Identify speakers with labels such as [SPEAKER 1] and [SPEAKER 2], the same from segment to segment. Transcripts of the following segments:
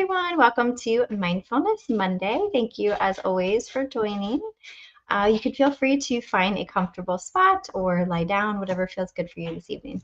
[SPEAKER 1] everyone. Welcome to Mindfulness Monday. Thank you, as always, for joining. You could feel free to find a comfortable spot or lie down, whatever feels good for you this evening.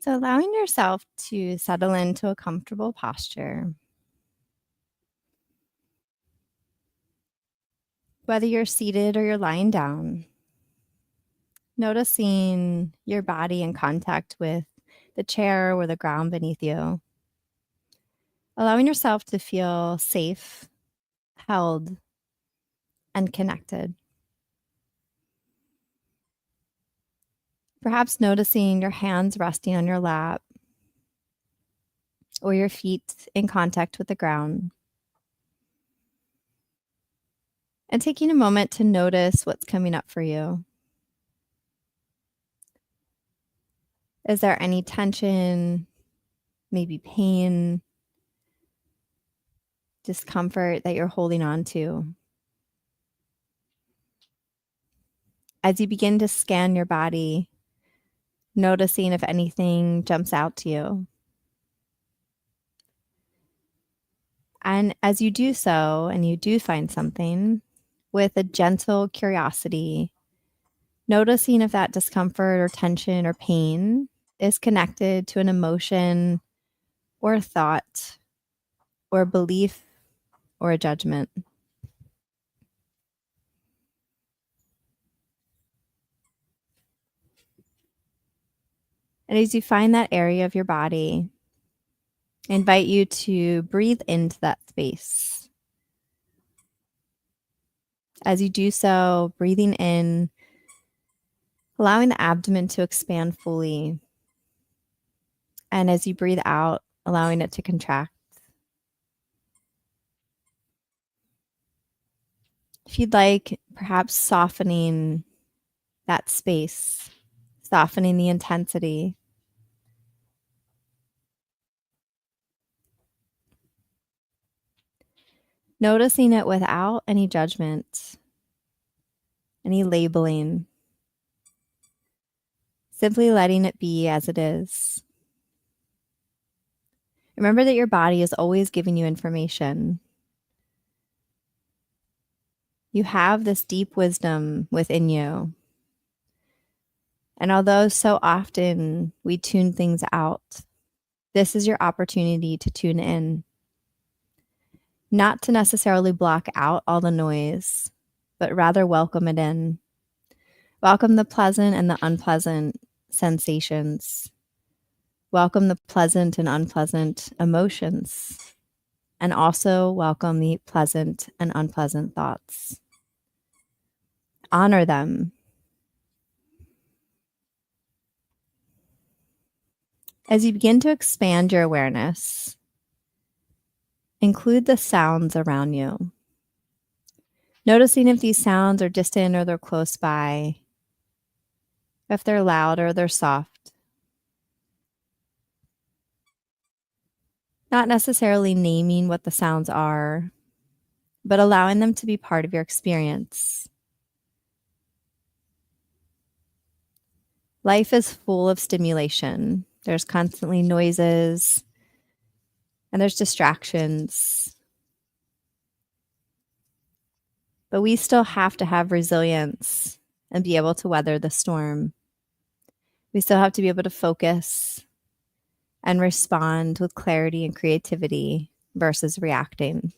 [SPEAKER 1] So allowing yourself to settle into a comfortable posture. Whether you're seated or you're lying down, noticing your body in contact with the chair or the ground beneath you. Allowing yourself to feel safe, held, and connected. Perhaps noticing your hands resting on your lap or your feet in contact with the ground. And taking a moment to notice what's coming up for you. Is there any tension, maybe pain, discomfort that you're holding on to? As you begin to scan your body, noticing if anything jumps out to you. And as you do so, and you do find something, with a gentle curiosity, noticing if that discomfort or tension or pain is connected to an emotion or a thought or a belief or a judgment. And as you find that area of your body, I invite you to breathe into that space. As you do so, breathing in, allowing the abdomen to expand fully. And as you breathe out, allowing it to contract. If you'd like, perhaps softening that space, softening the intensity. Noticing it without any judgment, any labeling. Simply letting it be as it is. Remember that your body is always giving you information. You have this deep wisdom within you. And although so often we tune things out, this is your opportunity to tune in. Not to necessarily block out all the noise, but rather welcome it in. Welcome the pleasant and the unpleasant sensations. Welcome the pleasant and unpleasant emotions. And also welcome the pleasant and unpleasant thoughts. Honor them. As you begin to expand your awareness, include the sounds around you. Noticing if these sounds are distant or they're close by, if they're loud or they're soft. Not necessarily naming what the sounds are, but allowing them to be part of your experience. Life is full of stimulation. There's constantly noises and there's distractions. But we still have to have resilience and be able to weather the storm. We still have to be able to focus and respond with clarity and creativity versus reacting.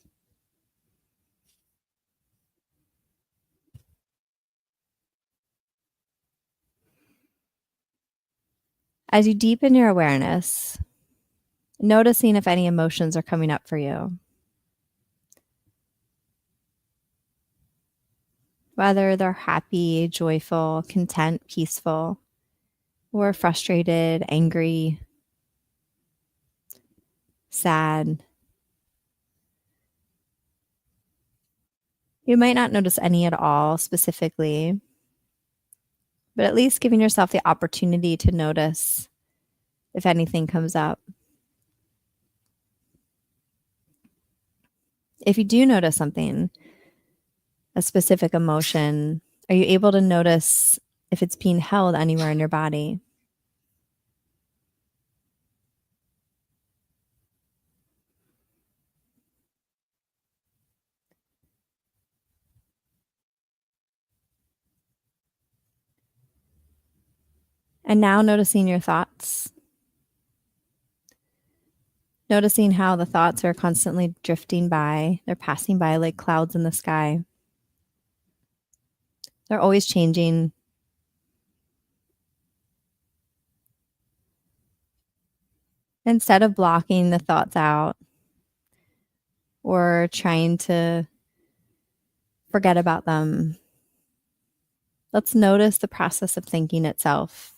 [SPEAKER 1] As you deepen your awareness, noticing if any emotions are coming up for you. Whether they're happy, joyful, content, peaceful, or frustrated, angry, sad. You might not notice any at all specifically, but at least giving yourself the opportunity to notice if anything comes up. If you do notice something, a specific emotion, are you able to notice if it's being held anywhere in your body? And now noticing your thoughts, noticing how the thoughts are constantly drifting by. They're passing by like clouds in the sky. They're always changing. Instead of blocking the thoughts out or trying to forget about them, let's notice the process of thinking itself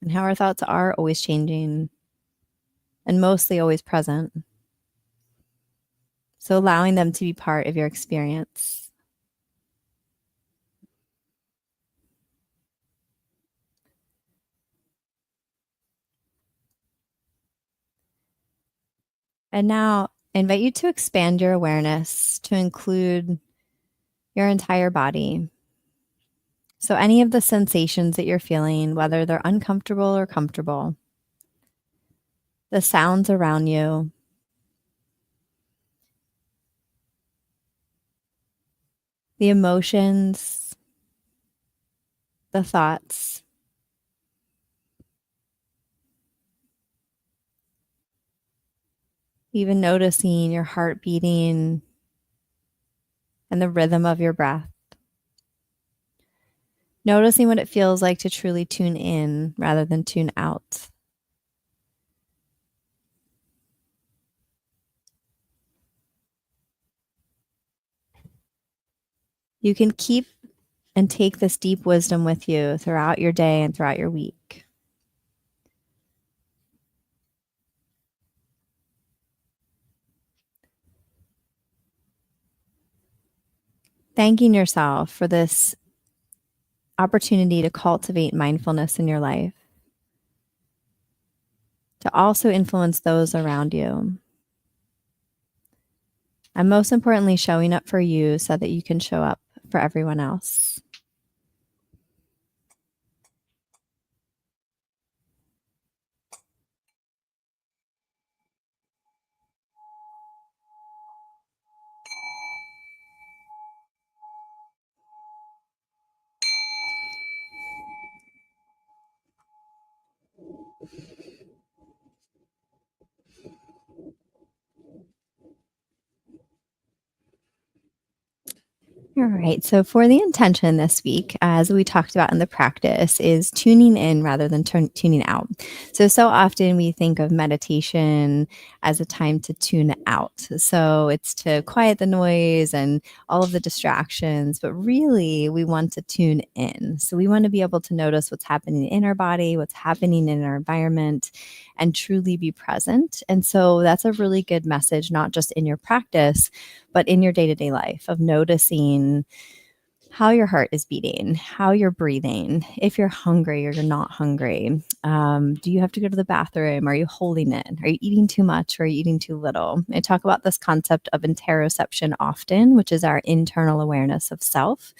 [SPEAKER 1] and how our thoughts are always changing and mostly always present. So allowing them to be part of your experience. And now I invite you to expand your awareness to include your entire body. So any of the sensations that you're feeling, whether they're uncomfortable or comfortable, the sounds around you, the emotions, the thoughts, even noticing your heart beating and the rhythm of your breath. Noticing what it feels like to truly tune in rather than tune out. You can keep and take this deep wisdom with you throughout your day and throughout your week. Thanking yourself for this opportunity to cultivate mindfulness in your life, to also influence those around you. And most importantly, showing up for you so that you can show up for everyone else. All right. So, for the intention this week, as we talked about in the practice, is tuning in rather than tuning out. So often we think of meditation as a time to tune out. So, it's to quiet the noise and all of the distractions, but really we want to tune in. So, we want to be able to notice what's happening in our body, what's happening in our environment, and truly be present. And so, that's a really good message, not just in your practice, but in your day-to-day life of noticing how your heart is beating, how you're breathing, if you're hungry or you're not hungry. Do you have to go to the bathroom? Are you holding it? Are you eating too much or are you eating too little? I talk about this concept of interoception often, which is our internal awareness of self.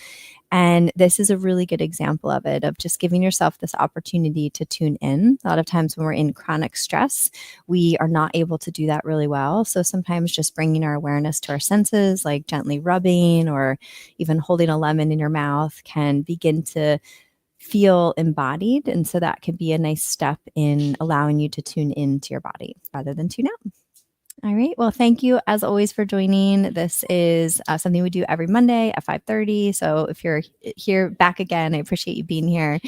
[SPEAKER 1] And this is a really good example of it, of just giving yourself this opportunity to tune in. A lot of times when we're in chronic stress, we are not able to do that really well. So sometimes just bringing our awareness to our senses, like gently rubbing or even holding a lemon in your mouth, can begin to feel embodied. And so that can be a nice step in allowing you to tune into your body rather than tune out. All right. Well, thank you as always for joining. This is something we do every Monday at 5:30. So if you're here back again, I appreciate you being here.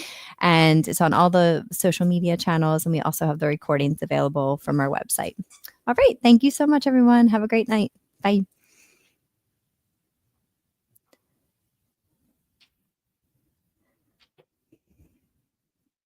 [SPEAKER 1] And it's on all the social media channels. And we also have the recordings available from our website. All right. Thank you so much, everyone. Have a great night. Bye.